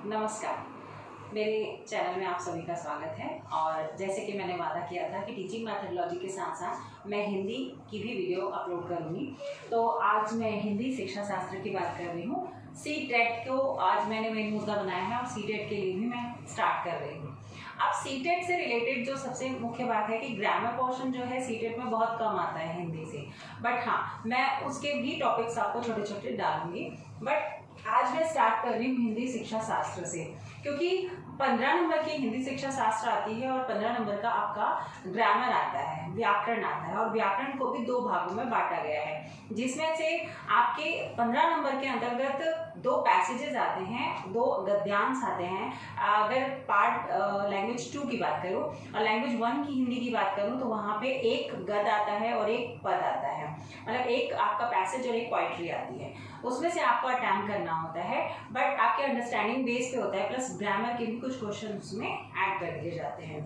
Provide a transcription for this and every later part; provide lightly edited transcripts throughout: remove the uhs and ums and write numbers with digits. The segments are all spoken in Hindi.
नमस्कार। मेरे चैनल में आप सभी का स्वागत है। और जैसे कि मैंने वादा किया था कि टीचिंग मैथडोलॉजी के साथ साथ मैं हिंदी की भी वीडियो अपलोड करूँगी, तो आज मैं हिंदी शिक्षा शास्त्र की बात कर रही हूँ। सी-टेट को आज मैंने मेन मुद्दा बनाया है और सी-टेट के लिए भी मैं स्टार्ट कर रही हूँ। अब सी-टेट से रिलेटेड जो सबसे मुख्य बात है कि ग्रामर पोर्शन जो है सी-टेट में बहुत कम आता है हिंदी से, बट हाँ, मैं उसके भी टॉपिक्स आपको छोटे छोटे डालूंगी। बट आज मैं स्टार्ट कर रही हूँ हिंदी शिक्षा शास्त्र से, क्योंकि 15 नंबर की हिंदी शिक्षा शास्त्र आती है और 15 नंबर का आपका ग्रामर आता है, व्याकरण आता है। और व्याकरण को भी दो भागों में बांटा गया है, जिसमें से आपके 15 नंबर के अंतर्गत दो पैसेजेस आते हैं, दो गद्यांश आते हैं। अगर पार्ट लैंग्वेज 2 की बात करूँ और लैंग्वेज 1 की हिंदी की बात करूँ तो वहाँ पे एक गद आता है और एक पद आता है, मतलब एक आपका पैसेज और एक पोइट्री आती है। उसमें से आपको अटेम्प्ट करना होता है, बट आपके अंडरस्टैंडिंग बेस पे होता है, प्लस ग्रामर के भी कुछ क्वेश्चन उसमें ऐड कर दिए जाते हैं।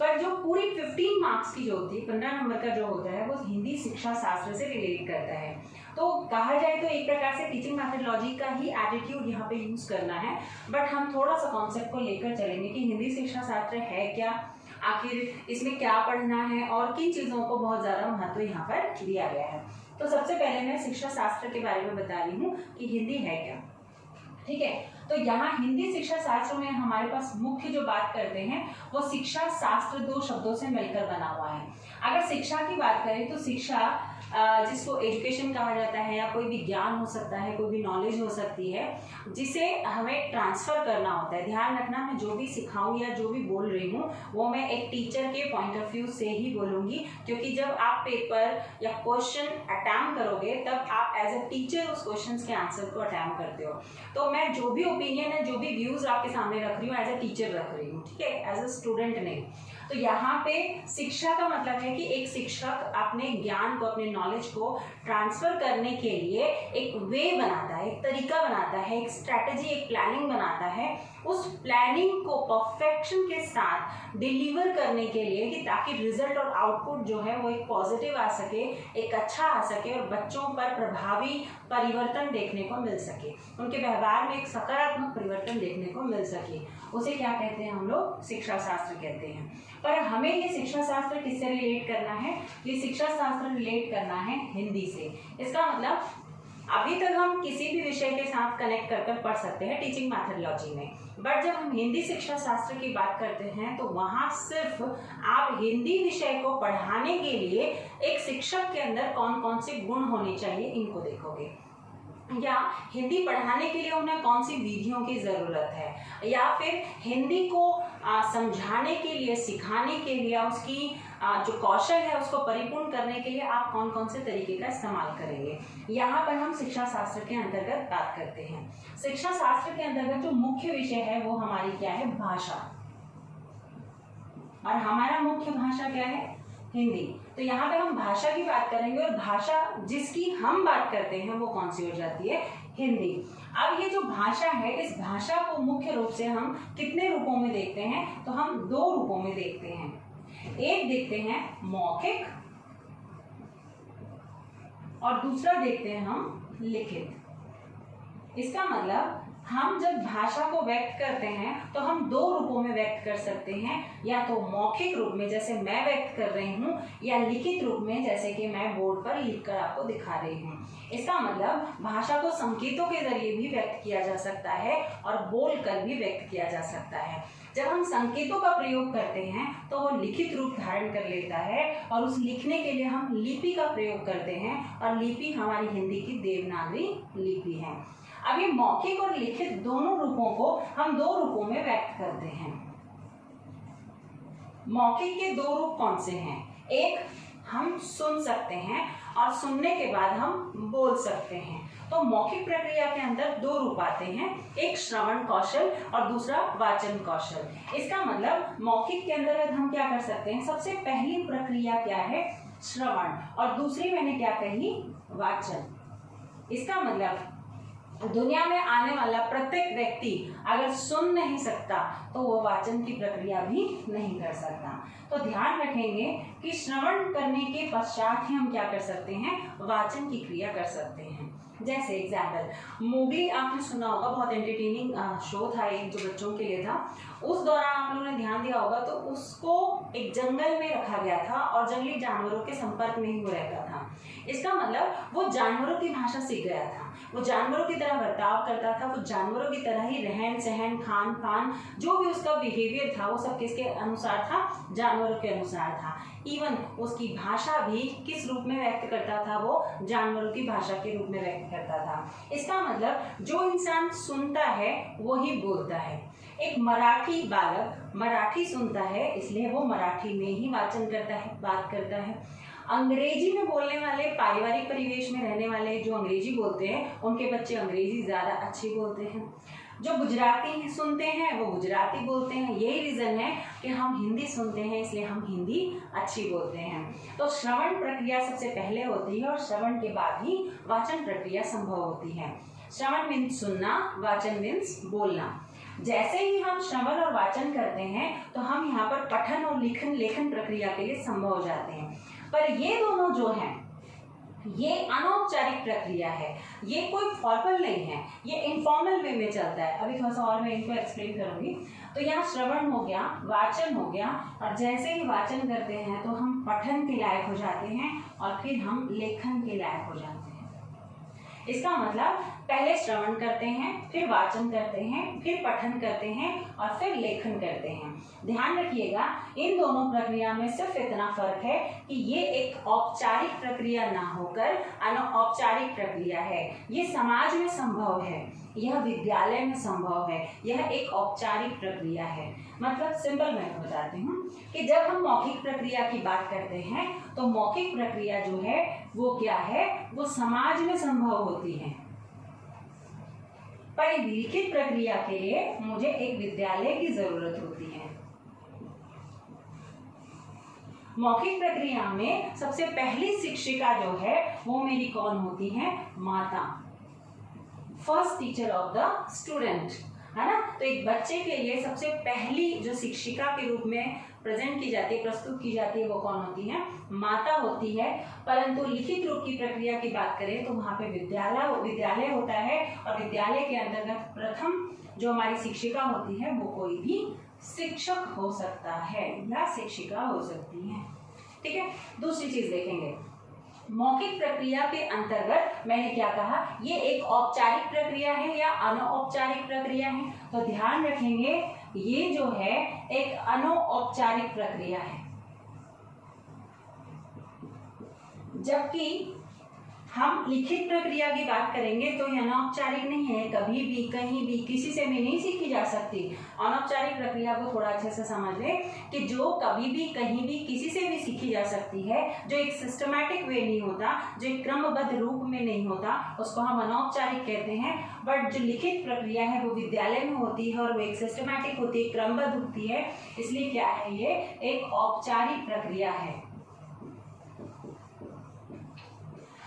पर जो पूरी 15 मार्क्स की जो होती है, 15 नंबर का जो होता है, वो हिंदी शिक्षा शास्त्र से रिलेट करता है। तो कहा जाए तो एक प्रकार से टीचिंग मैथडोलॉजी का ही एटीट्यूड यहाँ पे यूज करना है, बट हम थोड़ा सा कॉन्सेप्ट को लेकर चलेंगे कि हिंदी शिक्षा शास्त्र है क्या, आखिर इसमें क्या पढ़ना है और किन चीज़ों को बहुत ज़्यादा महत्व यहाँ पर दिया गया है। तो सबसे पहले मैं शिक्षा शास्त्र के बारे में बता रही हूँ कि हिंदी है क्या। ठीक है, तो यहाँ हिंदी शिक्षा शास्त्र में हमारे पास मुख्य जो बात करते हैं वो शिक्षा शास्त्र दो शब्दों से मिलकर बना हुआ है। अगर शिक्षा की बात करें तो शिक्षा जिसको एजुकेशन कहा जाता है, या कोई भी ज्ञान हो सकता है, कोई भी नॉलेज हो सकती है, जिसे हमें ट्रांसफर करना होता है। ध्यान रखना, मैं जो भी सिखाऊं या जो भी बोल रही हूँ वो मैं एक टीचर के पॉइंट ऑफ व्यू से ही बोलूँगी, क्योंकि जब आप पेपर या क्वेश्चन अटैम्प्ट करोगे तब आप एज ए टीचर उस क्वेश्चन के आंसर को अटैम्प्ट करते हो। तो मैं जो भी ओपिनियन है, जो भी व्यूज आपके सामने रख रही हूँ, एज ए टीचर रख रही हूँ, ठीक है, एज ए स्टूडेंट नहीं। तो यहाँ पे शिक्षा का मतलब है कि एक शिक्षक अपने ज्ञान को, अपने नॉलेज को ट्रांसफर करने के लिए एक वे बनाता है, एक तरीका बनाता है, एक स्ट्रैटेजी, एक प्लानिंग बनाता है। उस प्लानिंग को परफेक्शन के साथ डिलीवर करने के लिए, कि ताकि रिजल्ट और आउटपुट जो है वो एक पॉजिटिव आ सके, एक अच्छा आ सके और बच्चों पर प्रभावी परिवर्तन देखने को मिल सके, उनके व्यवहार में एक सकारात्मक परिवर्तन देखने को मिल सके। उसे क्या कहते हैं हम लोग? शिक्षा शास्त्र कहते हैं। पर हमें ये शिक्षा शास्त्र किससे रिलेट करना है? ये शिक्षा शास्त्र रिलेट करना है हिंदी से। इसका मतलब अभी तक हम किसी भी विषय के साथ कनेक्ट कर पढ़ सकते हैं टीचिंग मैथडोलॉजी में, बट जब हम हिंदी शिक्षा शास्त्र की बात करते हैं तो वहाँ सिर्फ आप हिंदी विषय को पढ़ाने के लिए एक शिक्षक के अंदर कौन कौन से गुण होने चाहिए इनको देखोगे, या हिंदी पढ़ाने के लिए उन्हें कौन सी विधियों की ज़रूरत है, या फिर हिंदी को समझाने के लिए, सिखाने के लिए, उसकी जो कौशल है उसको परिपूर्ण करने के लिए आप कौन कौन से तरीके का इस्तेमाल करेंगे। यहाँ पर हम शिक्षा शास्त्र के अंतर्गत बात करते हैं। शिक्षा शास्त्र के अंतर्गत जो मुख्य विषय है वो हमारी क्या है? भाषा। और हमारा मुख्य भाषा क्या है? हिंदी। तो यहाँ पे हम भाषा की बात करेंगे, और भाषा जिसकी हम बात करते हैं वो कौन सी हो जाती है? हिंदी। अब ये जो भाषा है, इस भाषा को मुख्य रूप से हम कितने रूपों में देखते हैं? तो हम दो रूपों में देखते हैं। एक देखते हैं मौखिक और दूसरा देखते हैं हम लिखित। इसका मतलब हम जब भाषा को व्यक्त करते हैं तो हम दो रूपों में व्यक्त कर सकते हैं, या तो मौखिक रूप में जैसे मैं व्यक्त कर रही हूँ, या लिखित रूप में जैसे कि मैं बोर्ड पर लिखकर आपको दिखा रही हूँ। इसका मतलब भाषा को संकेतों के जरिए भी व्यक्त किया जा सकता है और बोलकर भी व्यक्त किया जा सकता है। जब हम संकेतों का प्रयोग करते हैं तो वो लिखित रूप धारण कर लेता है, और उस लिखने के लिए हम लिपि का प्रयोग करते हैं, और लिपि हमारी हिंदी की देवनागरी लिपि है। अब ये मौखिक और लिखित दोनों रूपों को हम दो रूपों में व्यक्त करते हैं। मौखिक के दो रूप कौन से हैं? एक, हम सुन सकते हैं, और सुनने के बाद हम बोल सकते हैं। तो मौखिक प्रक्रिया के अंदर दो रूप आते हैं, एक श्रवण कौशल और दूसरा वाचन कौशल। इसका मतलब मौखिक के अंदर हम क्या कर सकते हैं? सबसे पहली प्रक्रिया क्या है? श्रवण, और दूसरी मैंने क्या कही? वाचन। इसका मतलब दुनिया में आने वाला प्रत्येक व्यक्ति अगर सुन नहीं सकता तो वो वाचन की प्रक्रिया भी नहीं कर सकता। तो ध्यान रखेंगे कि श्रवण करने के पश्चात ही हम क्या कर सकते हैं? वाचन की क्रिया कर सकते हैं। जैसे एग्जाम्पल मोगली आपने सुना होगा, बहुत एंटरटेनिंग शो था एक जो बच्चों के लिए था। उस दौरान आप लोगों ने ध्यान दिया होगा तो उसको एक जंगल में रखा गया था और जंगली जानवरों के संपर्क में ही वो रहता था। इसका मतलब वो जानवरों की भाषा सीख गया था, वो जानवरों की तरह बर्ताव करता था, वो जानवरों की तरह ही रहन सहन खान पान जो भी उसका बिहेवियर था वो सब किसके अनुसार था, जानवरों के अनुसार था। इवन उसकी भाषा भी किस रूप में व्यक्त करता था, वो जानवरों की भाषा के रूप में व्यक्त करता था। इसका मतलब जो इंसान सुनता है वही बोलता है। एक मराठी बालक मराठी सुनता है इसलिए वो मराठी में ही वाचन करता है, बात करता है। अंग्रेजी में बोलने वाले, पारिवारिक परिवेश में रहने वाले जो अंग्रेजी बोलते हैं उनके बच्चे अंग्रेजी ज़्यादा अच्छी बोलते हैं। जो गुजराती सुनते हैं वो गुजराती बोलते हैं। यही रीज़न है कि हम हिंदी सुनते हैं इसलिए हम हिंदी अच्छी बोलते हैं। तो श्रवण प्रक्रिया सबसे पहले होती है और श्रवण के बाद ही वाचन प्रक्रिया संभव होती है। श्रवण मीन्स सुनना, वाचन मीन्स बोलना। जैसे ही हम श्रवण और वाचन करते हैं तो हम यहाँ पर पठन और लेखन प्रक्रिया के लिए संभव हो जाते हैं। पर ये दोनों जो हैं ये अनौपचारिक प्रक्रिया है, ये कोई फॉर्मल नहीं है, ये इनफॉर्मल वे में चलता है। अभी थोड़ा सा और मैं इनको एक्सप्लेन करूंगी। तो यहाँ श्रवण हो गया, वाचन हो गया, और जैसे ही वाचन करते हैं तो हम पठन के लायक हो जाते हैं और फिर हम लेखन के लायक हो जाते हैं। इसका मतलब पहले श्रवण करते हैं, फिर वाचन करते हैं, फिर पठन करते हैं और फिर लेखन करते हैं। ध्यान रखिएगा इन दोनों प्रक्रिया में सिर्फ इतना फर्क है कि ये एक औपचारिक प्रक्रिया ना होकर अनौपचारिक प्रक्रिया है। ये समाज में संभव है, यह विद्यालय में संभव है, यह एक औपचारिक प्रक्रिया है। मतलब सिंपल मैं बताती हूँ कि जब हम मौखिक प्रक्रिया की बात करते हैं तो मौखिक प्रक्रिया जो है वो क्या है, वो समाज में संभव होती है। पर लिखित प्रक्रिया के लिए मुझे एक विद्यालय की जरूरत होती है। मौखिक प्रक्रिया में सबसे पहली शिक्षिका जो है वो मेरी कौन होती है, माता, first teacher of the student, है ना। तो एक बच्चे के लिए सबसे पहली जो शिक्षिका के रूप में प्रेजेंट की जाती है, प्रस्तुत की जाती है, वो कौन होती है, माता होती है। परंतु लिखित रूप की प्रक्रिया की बात करें तो वहाँ पे विद्यालय होता है और विद्यालय के अंतर्गत प्रथम जो हमारी शिक्षिका होती है वो कोई भी शिक्षक हो सकता है या शिक्षिका हो सकती है। ठीक है। दूसरी चीज देखेंगे, मौखिक प्रक्रिया के अंतर्गत मैंने क्या कहा, ये एक औपचारिक प्रक्रिया है या अनौपचारिक प्रक्रिया है। तो ध्यान रखेंगे ये जो है एक अनौपचारिक प्रक्रिया है, जबकि हम लिखित प्रक्रिया की बात करेंगे तो ये अनौपचारिक नहीं है, कभी भी कहीं भी किसी से भी नहीं सीखी जा सकती। अनौपचारिक प्रक्रिया को थोड़ा अच्छे से समझ लें कि जो कभी भी कहीं भी किसी से भी सीखी जा सकती है, जो एक सिस्टमैटिक वे नहीं होता, जो एक क्रमबद्ध रूप में नहीं होता, उसको हम अनौपचारिक कहते हैं। बट जो लिखित प्रक्रिया है वो विद्यालय में होती है और वो एक सिस्टमैटिक होती है, क्रमबद्ध होती है, इसलिए क्या है, ये एक औपचारिक प्रक्रिया है।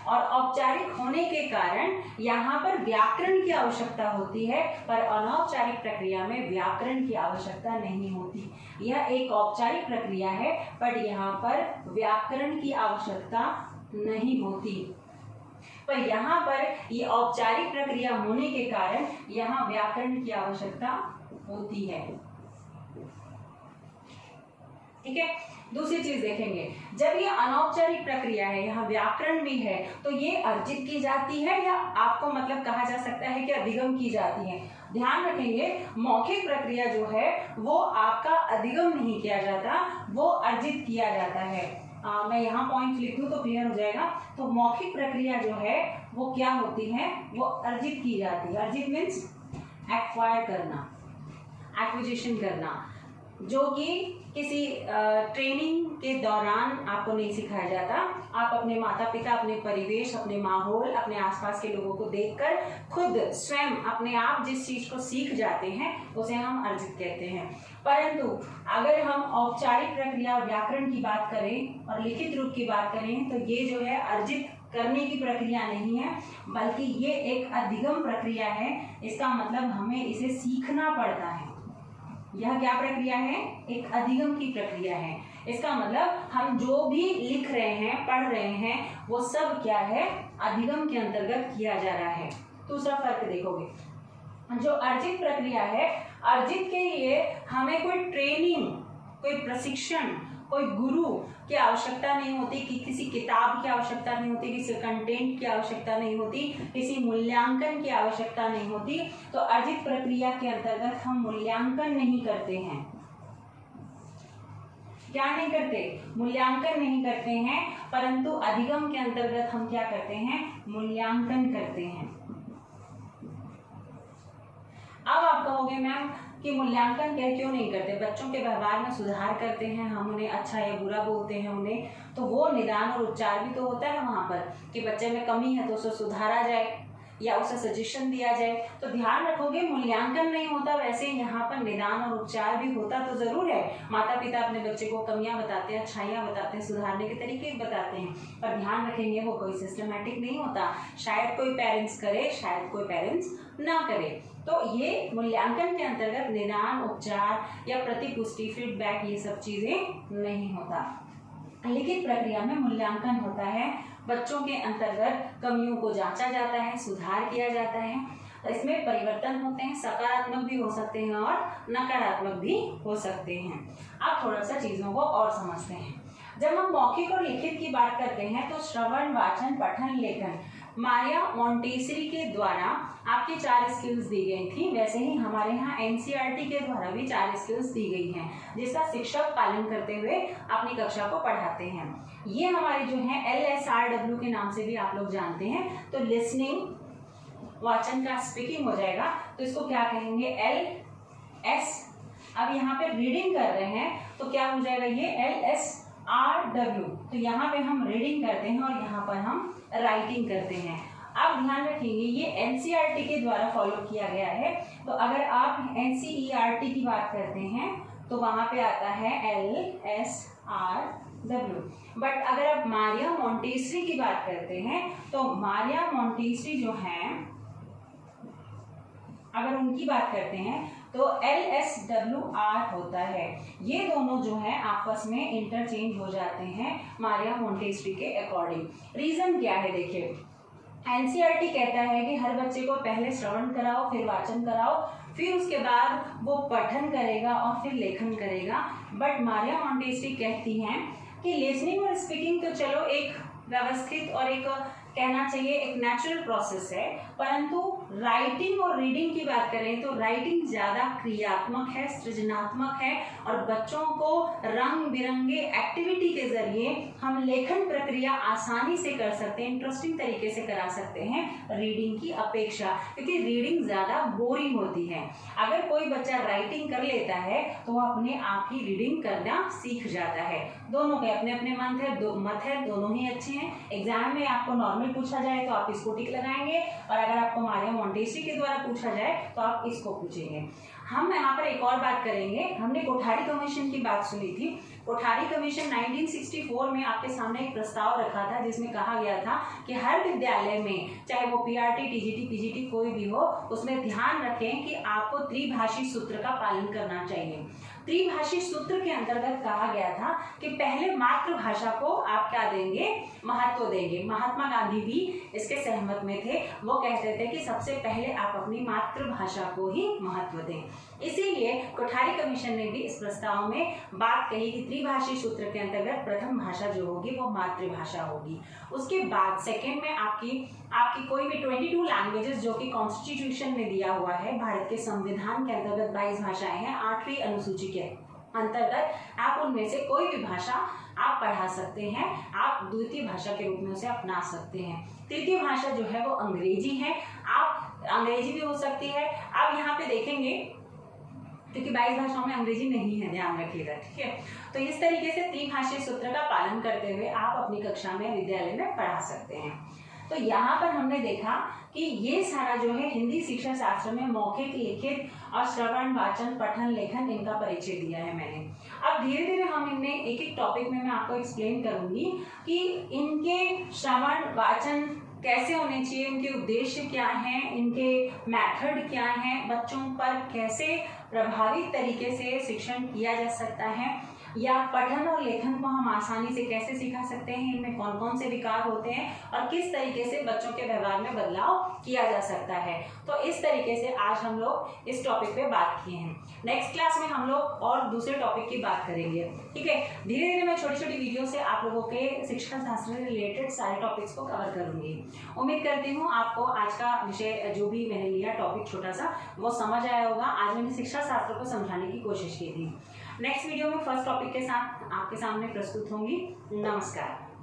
और औपचारिक होने के कारण यहाँ पर व्याकरण की आवश्यकता होती है, पर अनौपचारिक प्रक्रिया में व्याकरण की आवश्यकता नहीं होती। यह एक औपचारिक प्रक्रिया है पर यहाँ पर व्याकरण की आवश्यकता नहीं होती। पर यहाँ पर ये औपचारिक प्रक्रिया होने के कारण यहाँ व्याकरण की आवश्यकता होती है। ठीक है। दूसरी चीज देखेंगे, जब ये अनौपचारिक प्रक्रिया है, यहाँ व्याकरण भी है, तो ये अर्जित की जाती है या आपको मतलब कहा जा सकता है कि अधिगम की जाती है। ध्यान रखेंगे मौखिक प्रक्रिया जो है वो आपका अधिगम नहीं किया जाता, वो अर्जित किया जाता है। मैं यहाँ पॉइंट लिख दूँ तो क्लियर हो जाएगा। तो मौखिक प्रक्रिया जो है वो क्या होती है, वो अर्जित की जाती है। अर्जित मीन्स एक्वायर करना, एक्विजिशन करना, जो कि किसी ट्रेनिंग के दौरान आपको नहीं सिखाया जाता। आप अपने माता पिता, अपने परिवेश, अपने माहौल, अपने आसपास के लोगों को देखकर खुद स्वयं अपने आप जिस चीज को सीख जाते हैं उसे हम अर्जित कहते हैं। परंतु अगर हम औपचारिक प्रक्रिया व्याकरण की बात करें और लिखित रूप की बात करें तो ये जो है अर्जित करने की प्रक्रिया नहीं है, बल्कि ये एक अधिगम प्रक्रिया है। इसका मतलब हमें इसे सीखना पड़ता है। यह क्या प्रक्रिया है? एक अधिगम की प्रक्रिया है। इसका मतलब हम जो भी लिख रहे हैं, पढ़ रहे हैं, वो सब क्या है? अधिगम के अंतर्गत किया जा रहा है। दूसरा फर्क देखोगे, जो अर्जित प्रक्रिया है, अर्जित के लिए हमें कोई ट्रेनिंग, कोई प्रशिक्षण, कोई गुरु की आवश्यकता नहीं होती, कि किसी किताब की आवश्यकता नहीं होती, किसी कंटेंट की आवश्यकता नहीं होती, किसी मूल्यांकन की आवश्यकता नहीं होती। तो अर्जित प्रक्रिया के अंतर्गत हम मूल्यांकन नहीं करते हैं। क्या नहीं करते? मूल्यांकन नहीं करते हैं, परंतु अधिगम के अंतर्गत हम क्या करते हैं? मूल्यांकन करते हैं। अब आप कहोगे मैम कि मूल्यांकन क्यों नहीं करते? बच्चों के व्यवहार में सुधार करते हैं हम, उन्हें अच्छा या बुरा बोलते हैं उन्हें, तो वो निदान और उपचार भी तो होता है वहाँ पर, कि बच्चे में कमी है तो उसे सुधारा जाए या उसे सजेशन दिया जाए। तो ध्यान रखोगे, मूल्यांकन नहीं होता, वैसे यहाँ पर निदान और उपचार भी होता तो जरूर है। माता पिता अपने बच्चे को कमियां बताते हैं, अच्छाइयाँ बताते हैं, सुधारने के तरीके बताते हैं, पर ध्यान रखेंगे वो कोई सिस्टमैटिक नहीं होता। शायद कोई पेरेंट्स करे, शायद कोई पेरेंट्स ना करे। तो ये मूल्यांकन के अंतर्गत निदान, उपचार या प्रतिपुष्टि, फीडबैक, ये सब चीजें नहीं होता। लिखित प्रक्रिया में मूल्यांकन होता है। बच्चों के अंतर्गत कमियों को जांचा जाता है, सुधार किया जाता है। इसमें परिवर्तन होते हैं, सकारात्मक भी हो सकते हैं और नकारात्मक भी हो सकते हैं। अब थोड़ा सा चीजों को और समझते हैं। जब हम मौखिक और लिखित की बात करते हैं तो श्रवण, वाचन, पठन, लेखन, मारिया मोंटेसरी के द्वारा आपकी 4 स्किल्स दी गई थी। वैसे ही हमारे यहाँ एनसीईआरटी के द्वारा भी 4 स्किल्स दी गई हैं, जिसका शिक्षक पालन करते हुए अपनी कक्षा को पढ़ाते हैं। ये हमारे जो है LSRW के नाम से भी आप लोग जानते हैं। तो लिसनिंग, वाचन का स्पीकिंग हो जाएगा, तो इसको क्या कहेंगे? LS। अब यहाँ पे रीडिंग कर रहे हैं तो क्या हो जाएगा? ये LSRW। तो यहाँ पे हम रीडिंग करते हैं और यहाँ पर हम राइटिंग करते हैं। अब ध्यान रखेंगे, ये एनसीईआरटी के द्वारा फॉलो किया गया है। तो अगर आप एनसीईआरटी की बात करते हैं तो वहां पे आता है LSRW। बट अगर आप मारिया मोंटेसरी की बात करते हैं तो मारिया मोंटेसरी जो है, अगर उनकी बात करते हैं तो LSWR होता है। ये दोनों जो है आपस में इंटरचेंज हो जाते हैं मारिया मोंटेसरी के अकॉर्डिंग। रीजन क्या है? देखिए, एनसीईआरटी कहता है कि हर बच्चे को पहले श्रवण कराओ, फिर वाचन कराओ, फिर उसके बाद वो पठन करेगा और फिर लेखन करेगा। बट मारिया मोंटेसरी कहती हैं कि लिसनिंग और स्पीकिंग तो चलो एक व्यवस्थित और एक कहना चाहिए एक नेचुरल प्रोसेस है, परंतु राइटिंग और रीडिंग की बात करें तो राइटिंग ज़्यादा क्रियात्मक है, सृजनात्मक है, और बच्चों को रंग बिरंगे एक्टिविटी के जरिए हम लेखन प्रक्रिया आसानी से कर सकते हैं, इंटरेस्टिंग तरीके से करा सकते हैं रीडिंग की अपेक्षा, क्योंकि रीडिंग ज़्यादा बोरिंग होती है। अगर कोई बच्चा राइटिंग कर लेता है तो वह अपने आप ही रीडिंग करना सीख जाता है। दोनों के अपने अपने मत है, दोनों ही अच्छे हैं। एग्जाम में आपको नॉर्मल पूछा जाए तो आप इसको टिक लगाएंगे, और अगर आपको मारिया मोंटेसरी के द्वारा पूछा जाए तो आप इसको पूछेंगे। हम यहाँ पर एक और बात करेंगे। हमने कोठारी कमीशन की बात सुनी थी। कोठारी कमीशन 1964 में आपके सामने एक प्रस्ताव रखा था, जिसमें कहा गया था कि हर विद्यालय में, चाहे वो पीआरटी, टीजीटी, पीजीटी कोई भी हो, उसमें ध्यान रखें कि आपको त्रिभाषी सूत्र का पालन करना चाहिए। त्रिभाषी सूत्र के अंतर्गत कहा गया था कि पहले मातृभाषा को आप क्या देंगे? महत्व देंगे। महात्मा गांधी भी इसके सहमत में थे। वो कहते थे कि सबसे पहले आप अपनी मातृभाषा को ही महत्व दें। इसीलिए कोठारी कमीशन ने भी इस प्रस्ताव में बात कही कि त्रिभाषी सूत्र के अंतर्गत प्रथम भाषा जो होगी वो मातृभाषा होगी। उसके बाद सेकेंड में आपकी कोई भी 22 लैंग्वेजेस जो कि कॉन्स्टिट्यूशन में दिया हुआ है, भारत के संविधान के अंतर्गत 22 भाषाएं हैं 8वीं अनुसूची के अंतर्गत, आप उनमें से कोई भी भाषा आप पढ़ा सकते हैं, आप द्वितीय भाषा के रूप में उसे अपना सकते हैं। तृतीय भाषा जो है वो अंग्रेजी है, आप अंग्रेजी भी हो सकती है। आप यहाँ पे देखेंगे क्योंकि 22 भाषाओं में अंग्रेजी नहीं है, ध्यान रखिएगा, ठीक है। तो इस तरीके से त्रिभाषी सूत्र का पालन करते हुए आप अपनी कक्षा में, विद्यालय में पढ़ा सकते हैं। तो यहाँ पर हमने देखा कि ये सारा जो है हिंदी शिक्षा शास्त्र में मौखिक, लिखित और श्रवण, वाचन, पठन, लेखन, इनका परिचय दिया है मैंने। अब धीरे धीरे हम इनमें एक एक टॉपिक में मैं आपको एक्सप्लेन करूंगी कि इनके श्रवण, वाचन, कैसे होने चाहिए, उनके उद्देश्य क्या हैं, इनके मेथड क्या हैं, बच्चों पर कैसे प्रभावी तरीके से शिक्षण किया जा सकता है, या पठन और लेखन को हम आसानी से कैसे सिखा सकते हैं, इनमें कौन कौन से विकार होते हैं और किस तरीके से बच्चों के व्यवहार में बदलाव किया जा सकता है। तो इस तरीके से आज हम लोग इस टॉपिक पे बात किए हैं। नेक्स्ट क्लास में हम लोग और दूसरे टॉपिक की बात करेंगे। ठीक है, धीरे धीरे मैं छोटी छोटी वीडियो से आप लोगों के शिक्षा शास्त्र से रिलेटेड सारे टॉपिक्स को कवर करूंगी। उम्मीद करती हूँ आपको आज का विषय जो भी मैंने लिया टॉपिक छोटा सा वो समझ आया होगा। आज मैंने शिक्षा शास्त्र को समझाने की कोशिश की थी। नेक्स्ट वीडियो में फर्स्ट टॉपिक के साथ आपके सामने प्रस्तुत होंगी। नमस्कार।